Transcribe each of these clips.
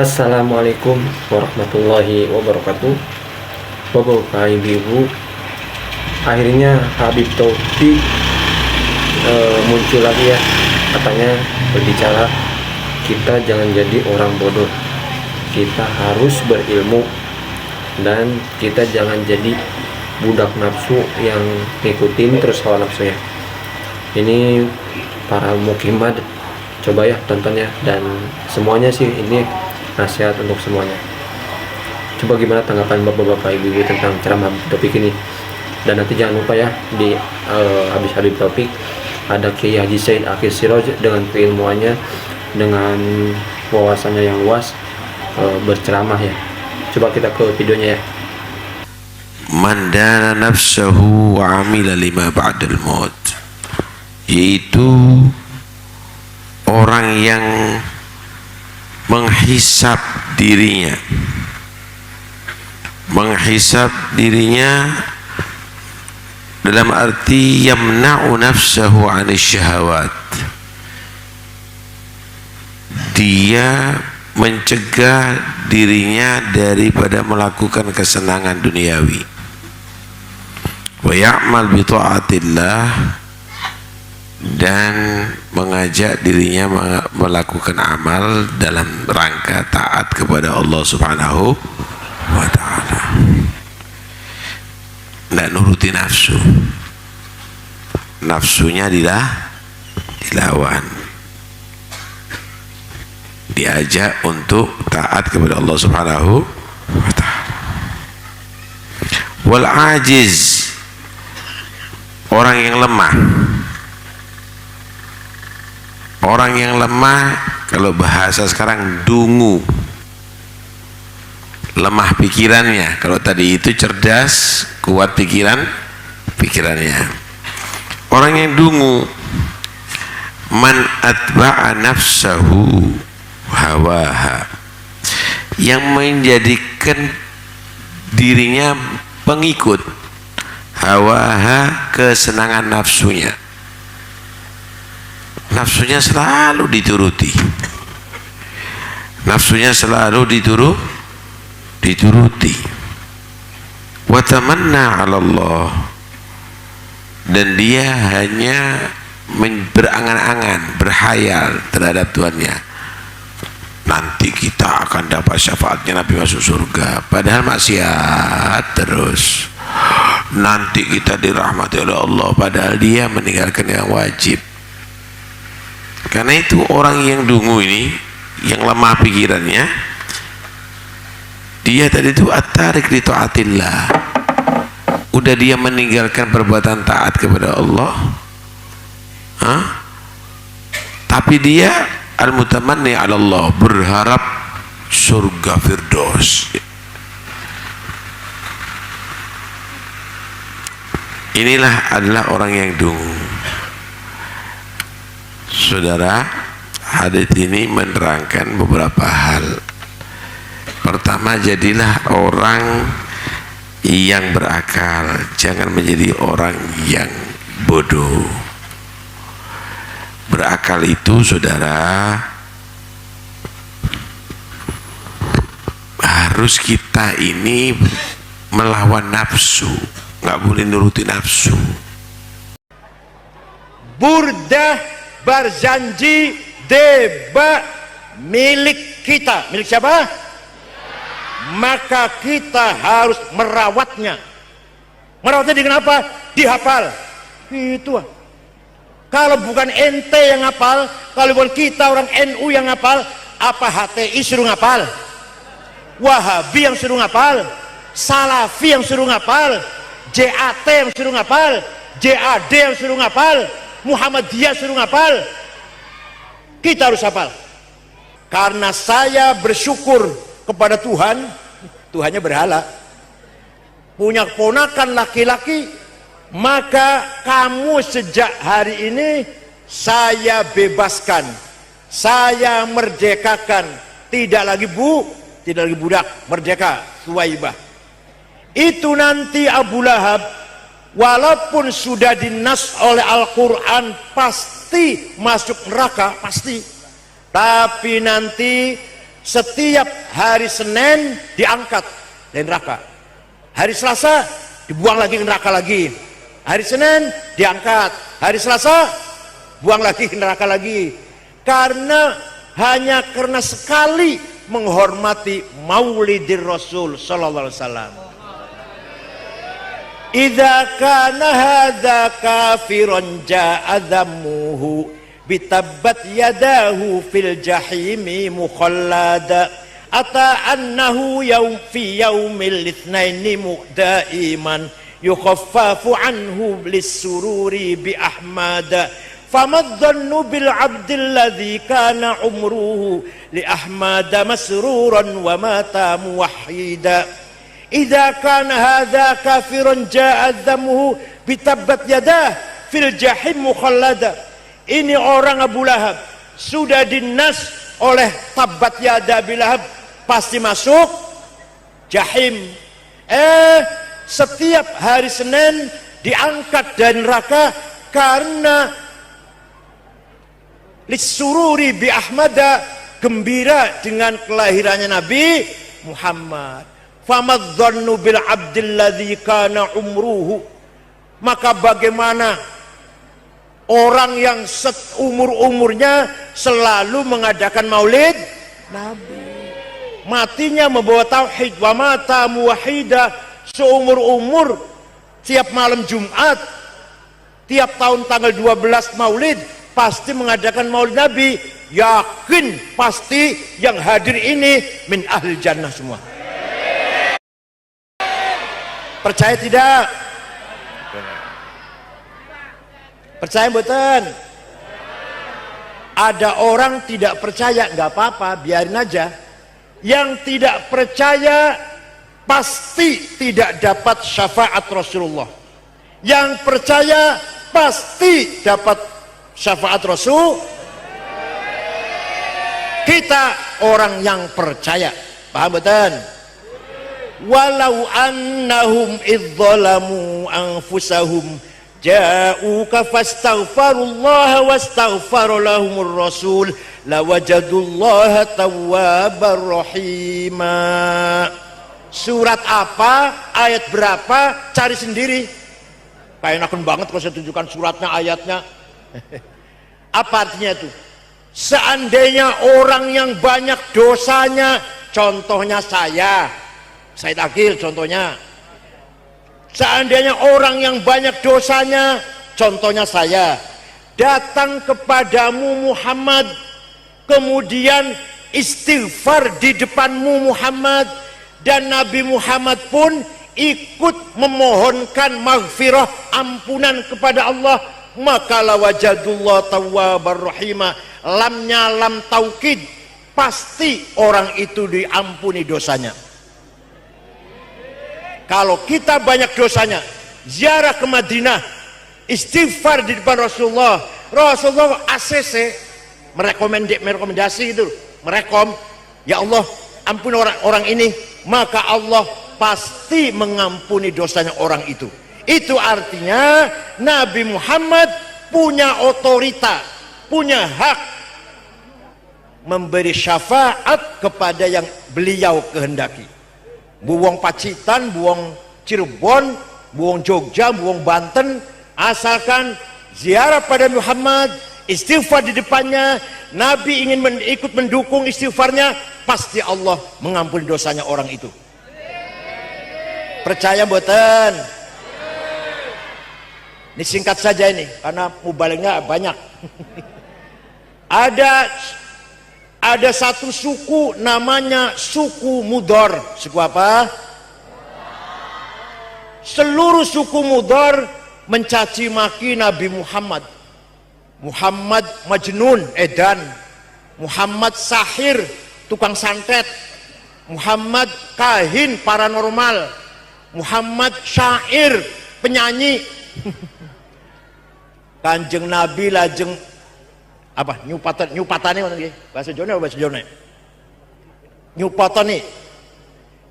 Assalamualaikum warahmatullahi wabarakatuh. Bapak ibu, akhirnya Habib Taufik muncul lagi ya, katanya berbicara kita jangan jadi orang bodoh, kita harus berilmu, dan kita jangan jadi budak nafsu yang ngikutin terus hawa nafsunya. Ini para mukimad, coba ya tonton ya, dan semuanya sih ini nasihat untuk semuanya. Coba gimana tanggapan bapak-bapak ibu-ibu tentang ceramah Habib Taufik ini. Dan nanti jangan lupa ya, di habis Habib Taufik ada Kiai Haji Said Akil Siroj dengan keilmuannya, dengan wawasannya yang luas, berceramah ya. Coba kita ke videonya ya. Man dana nafsahu wa amila lima ba'dal maut, yaitu orang yang menghisap dirinya dalam arti yamna'u nafsahu 'anil syahawat, dia mencegah dirinya daripada melakukan kesenangan duniawi, wa ya'mal bi ta'atillah, dan mengajak dirinya melakukan amal dalam rangka taat kepada Allah Subhanahu wa ta'ala. Tidak nuruti nafsu, nafsunya dilawan, diajak untuk taat kepada Allah Subhanahu wa ta'ala. Wal ajiz, orang yang lemah. Orang yang lemah, kalau bahasa sekarang dungu, lemah pikirannya. Kalau tadi itu cerdas, kuat pikirannya. Orang yang dungu, man atba'a nafsahu hawaha, yang menjadikan dirinya pengikut hawaha, kesenangan nafsunya. Nafsunya selalu dituruti, dituruti. Wa tamanna 'ala Allah, dan dia hanya berangan-angan, berhayal terhadap Tuhannya. Nanti kita akan dapat syafaatnya Nabi masuk surga, padahal maksiat terus. Nanti kita dirahmati oleh Allah, padahal dia meninggalkan yang wajib. Karena itu orang yang dungu ini, yang lemah pikirannya, dia tadi itu at-tarik li ta'atillah, udah dia meninggalkan perbuatan taat kepada Allah, tapi dia al-mutamanni 'ala Allah, berharap surga firdaus. Inilah adalah orang yang dungu. Saudara, hadis ini menerangkan beberapa hal. Pertama, jadilah orang yang berakal, jangan menjadi orang yang bodoh. Berakal itu, saudara, harus kita ini melawan nafsu, nggak boleh nuruti nafsu. Burdah berjanji deba milik kita. Milik siapa? Maka kita harus merawatnya. Merawatnya dengan apa? Dihafal. Itu. Kalau bukan ente yang hafal, kalau bukan kita orang NU yang hafal, apa HTI suruh ngapal? Wahabi yang suruh ngapal? Salafi yang suruh ngapal? JAT yang suruh ngapal? JAD yang suruh ngapal? Muhammadiyah suruh ngapal? Kita harus hafal. Karena saya bersyukur kepada Tuhan, Tuhannya berhala, punya keponakan laki-laki, maka kamu sejak hari ini saya bebaskan, saya merdekakan, tidak lagi budak, merdeka, Suwaibah. Itu nanti Abu Lahab, walaupun sudah dinas oleh Al-Quran pasti masuk neraka, pasti, tapi nanti setiap hari Senin diangkat dari neraka, hari Selasa dibuang lagi ke neraka lagi, hari Senin diangkat, hari Selasa buang lagi ke neraka lagi, hanya karena sekali menghormati Maulidir Rasul sallallahu alaihi wasallam. Idza kana hadza kafiran ja'a dhammuhu bitabbat yadahu fil jahimi mukhallada ata annahu fi yaumil itsnaini mu'daiman yukhaffafu anhu lis-sururi bi ahmada famadhannu bil abdil ladzi kana umruhu li ahmada masruran wa mata muwahhida. Idza kana hadza kafiran ja'a dhammuhu bitabbat yadah fil jahim mukhallada. Ini orang Abu Lahab sudah dinas oleh tabat yada Abi Lahab, pasti masuk jahim. Setiap hari Senin diangkat dari neraka karena lisururi bi Ahmada, gembira dengan kelahirannya Nabi Muhammad. Famadzannu bil abdil ladzi kana umruhu, maka bagaimana orang yang umur-umurnya selalu mengadakan maulid Nabi, matinya membawa tauhid, wa mata muwahhida, seumur-umur tiap malam Jumat, tiap tahun tanggal 12 maulid pasti mengadakan maulid Nabi, yakin pasti yang hadir ini min ahli jannah semua. Percaya tidak? Percaya mboten? Ada orang tidak percaya, nggak apa-apa, biarin aja. Yang tidak percaya pasti tidak dapat syafaat Rasulullah. Yang percaya pasti dapat syafaat Rasul. Kita orang yang percaya, paham betul? Walau annahum idzalamu anfusahum ja'uka fastaghfarullaha wastaghfara lahumur rasul lawajadullaha tawwabar rahima. Surat apa, ayat berapa, cari sendiri. Kayak enakan banget kalau saya tunjukkan suratnya, ayatnya. Apa artinya itu? Seandainya orang yang banyak dosanya, contohnya saya Said Akil contohnya, seandainya orang yang banyak dosanya, contohnya saya, datang kepadamu Muhammad, kemudian istighfar di depanmu Muhammad, dan Nabi Muhammad pun ikut memohonkan maghfirah, ampunan kepada Allah, maka lawajadullah tawwabar rahimah. Lamnya lam taukid, pasti orang itu diampuni dosanya. Kalau kita banyak dosanya, ziarah ke Madinah, istighfar di depan Rasulullah, Rasulullah ACC merekomendasi itu, ya Allah ampuni orang ini, maka Allah pasti mengampuni dosanya orang itu. Itu artinya Nabi Muhammad punya otorita, punya hak memberi syafaat kepada yang beliau kehendaki. Buang Pacitan, buang Cirebon, buang Jogja, buang Banten, asalkan ziarah pada Muhammad, istighfar di depannya, Nabi ingin ikut mendukung istighfarnya, pasti Allah mengampuni dosanya orang itu. Percaya mboten? Ini singkat saja ini, karena mubalingnya banyak. Ada satu suku namanya suku Mudhar. Suku apa? Seluruh suku Mudhar mencaci maki Nabi Muhammad. Muhammad Majnun, edan. Muhammad sahir, tukang santet. Muhammad kahin paranormal. Muhammad syair, penyanyi. Kanjeng Nabi lajeng apa nyupatane bahasa Jawa bahasa Jawa nyupatane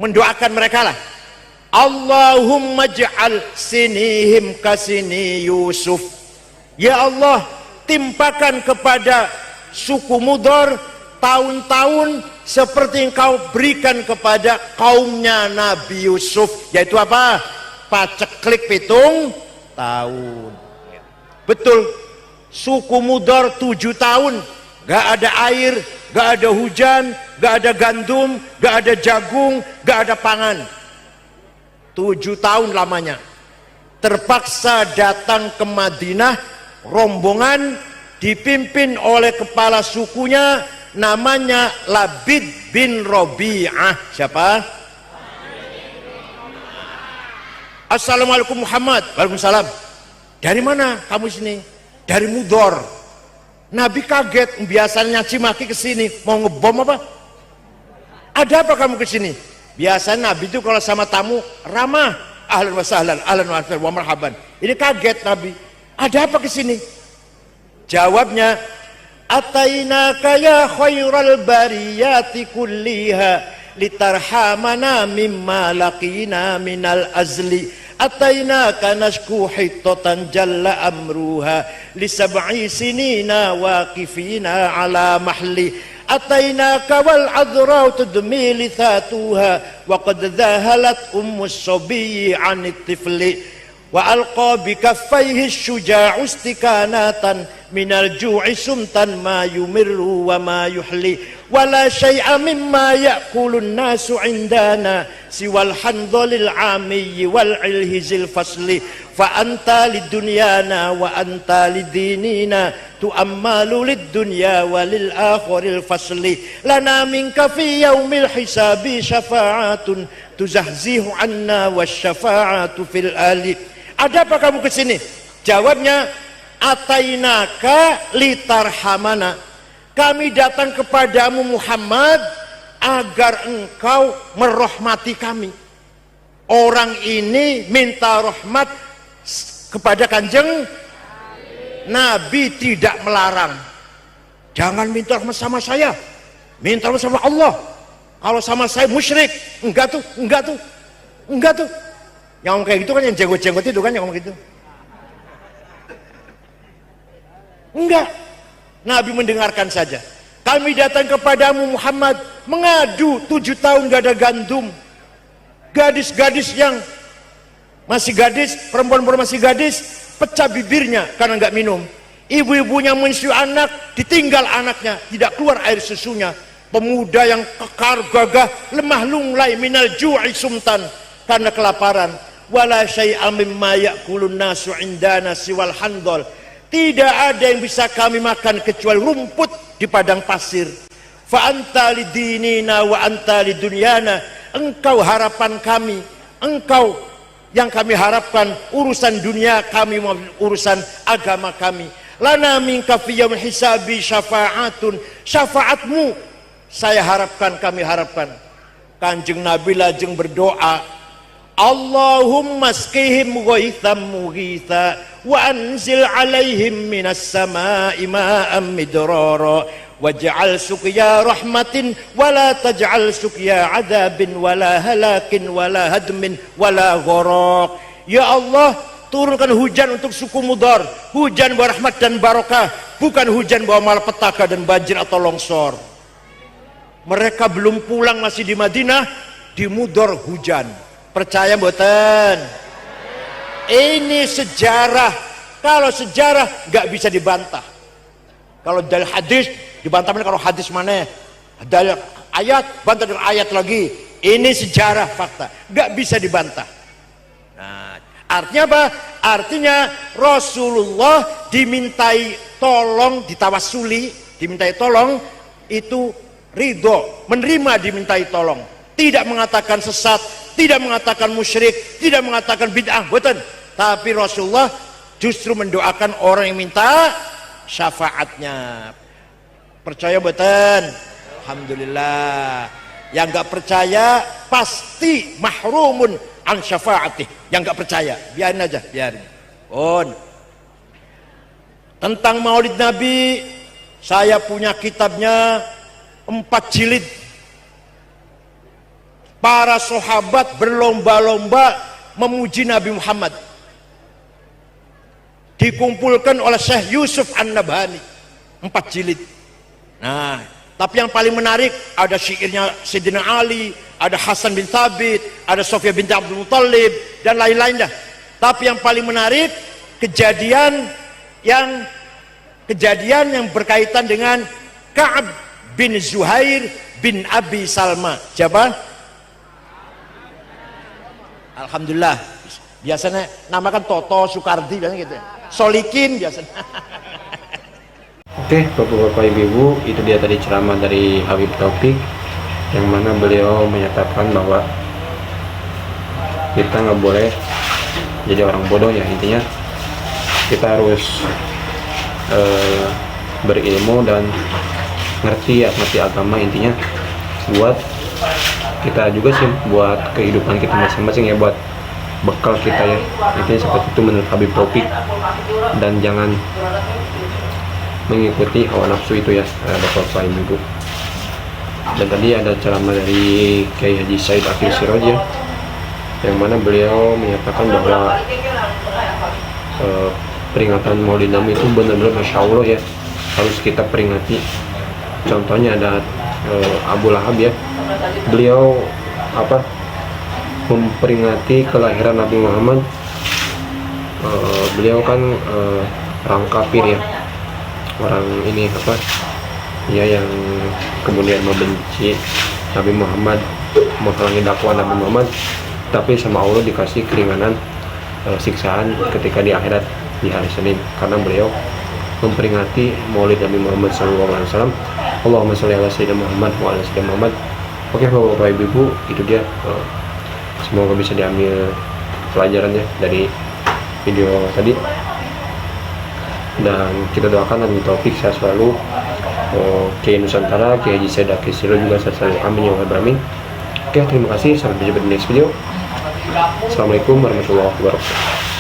mendoakan mereka lah, Allahumma ja'al sinihim kasini Yusuf, ya Allah timpakan kepada suku Mudhar tahun-tahun seperti yang kau berikan kepada kaumnya Nabi Yusuf, yaitu apa? Paceklik 7 tahun. Betul, suku Mudor 7 tahun gak ada air, gak ada hujan, gak ada gandum, gak ada jagung, gak ada pangan. 7 tahun lamanya. Terpaksa datang ke Madinah, rombongan dipimpin oleh kepala sukunya, namanya Labid bin Robi'ah. Siapa? Assalamualaikum Muhammad. Waalaikumsalam. Dari mana kamu sini? Dari Mudor. Nabi kaget, biasanya nyaci maki ke sini, mau ngebom apa? Ada apa kamu ke sini? Biasanya Nabi itu kalau sama tamu ramah, ahlan wa sahlan, ahlan wa marhaban. Ini kaget Nabi. Ada apa ke sini? Jawabnya, atainaka ya khairal bariyati kulliha litarhamana mimma laqina minal azli. Atainaka nashku hittatan jalla amruha li sab'i sinina waqifina ala mahli. Atainaka wal adra tudmi lithatuha wa qad dhahalat ummus sabiyyi 'anit tifli wa alqa bi kaffayhi syuja'u istikanatan minal ju'i sumtan ma yumirru wa ma yuhli wala syai'a mimma ya'kulun nasu indana siwal handhalil 'amiyyi wal ilhizil fasli fa anta lidunyana wa anta lidinina tu'ammalu lidunya walil akhiril fasli lana minka fi yaumil hisabi syafa'atun tuzahzihu anna wasyafa'atu fil ali. Ada apa kamu ke sini? Jawabnya, atainaka litarhamana. Kami datang kepadamu Muhammad agar engkau merahmati kami. Orang ini minta rahmat kepada Kanjeng Nabi, tidak melarang. Jangan minta rahmat sama saya, minta rahmat sama Allah. Kalau sama saya musyrik. Enggak tuh. Yang ngomong kayak gitu kan yang jenggot-jenggot itu kan yang ngomong gitu. Enggak. Nabi mendengarkan saja. Kami datang kepadamu Muhammad mengadu 7 tahun gak ada gandum. Gadis-gadis yang masih gadis, perempuan-perempuan masih gadis, pecah bibirnya karena gak minum. Ibu-ibunya menyusui anak, ditinggal anaknya, tidak keluar air susunya. Pemuda yang kekar gagah, lemah lunglai minal ju'i sumtan, karena kelaparan. Wala syai'a mimma ya'kulun nasu indana siwal handol. Tidak ada yang bisa kami makan kecuali rumput di padang pasir. Fa anta lidinina wa anta lidunyana. Engkau harapan kami, engkau yang kami harapkan, urusan dunia kami, urusan agama kami. Lana minka fi yaumil hisabi syafa'atun. Syafaatmu saya harapkan, kami harapkan. Kanjeng Nabi lajeng berdoa, Allahumma skihim ghaitham mughitha wa anzil alaihim minas sama'i ma'am midrara waj'al suqya rahmatin wala taj'al suqya adabin wala halakin wala hadmin wala gharaq. Ya Allah, turunkan hujan untuk suku Mudar, hujan bawa rahmat dan barokah, bukan hujan bawa malapetaka dan banjir atau longsor. Mereka belum pulang, masih di Madinah, di Mudar hujan. Percaya mboten? Ini sejarah. Kalau sejarah nggak bisa dibantah. Kalau dari hadis dibantah, kalau hadis mana? Dari ayat bantah dengan ayat lagi. Ini sejarah, fakta, nggak bisa dibantah. Nah, artinya apa? Artinya Rasulullah dimintai tolong, ditawasuli, dimintai tolong, itu ridho, menerima dimintai tolong, tidak mengatakan sesat, tidak mengatakan musyrik, tidak mengatakan bid'ah, betul. Tapi Rasulullah justru mendoakan orang yang minta syafaatnya. Percaya betul? Alhamdulillah. Yang nggak percaya pasti mahrumun an syafaatih. Yang nggak percaya, biarin aja, biarin. Tentang Maulid Nabi, saya punya kitabnya 4 jilid. Para sahabat berlomba-lomba memuji Nabi Muhammad. Dikumpulkan oleh Syekh Yusuf An-Nabhani, 4 jilid. Nah, Tapi yang paling menarik ada syairnya Sayyidina Ali, ada Hasan bin Thabit, ada Sofia binti Abdul Muttalib dan lain-lain dah. Tapi yang paling menarik kejadian yang berkaitan dengan Ka'ab bin Zuhair bin Abi Salma. Siapa? Alhamdulillah. Biasanya namakan Toto Sukardi biasanya gitu. Solikin biasanya. Oke, Bapak-bapak, Ibu-ibu, itu dia tadi ceramah dari Habib Taufik yang mana beliau menyatakan bahwa kita nggak boleh jadi orang bodoh ya. Intinya kita harus berilmu dan ngerti agama, intinya buat kita juga sih, buat kehidupan kita masing-masing ya, buat bekal kita ya. Intinya seperti itu menurut Habib Taufik, dan jangan mengikuti hawa nafsu itu ya, Bapak-bapak, Ibu. Dan tadi ada ceramah dari Kiai Haji Said Akil Siraj ya, yang mana beliau menyatakan bahwa peringatan Maulid Nabi itu benar-benar Masya Allah ya, harus kita peringati. Contohnya ada Abu Lahab ya, beliau memperingati kelahiran Nabi Muhammad. Beliau kan orang kafir ya, orang ini ya, yang kemudian membenci Nabi Muhammad, menghalangi dakwah Nabi Muhammad, tapi sama Allah dikasih keringanan siksaan ketika di akhirat di hari Senin, karena beliau memperingati Maulid Nabi Muhammad SAW. Allahumma sholli ala sayyidina Muhammad wa ala sayyidina Muhammad. Oke, Bapak Ibu, itu dia. Semoga bisa diambil pelajarannya dari video tadi, dan kita doakan Nabi Taufik sehat selalu, Kiai Nusantara, Kiai Haji Said Akil Siraj juga sehat selalu, amin ya rabbal alamin. Oke, terima kasih, sampai jumpa di next video. Assalamualaikum warahmatullahi wabarakatuh.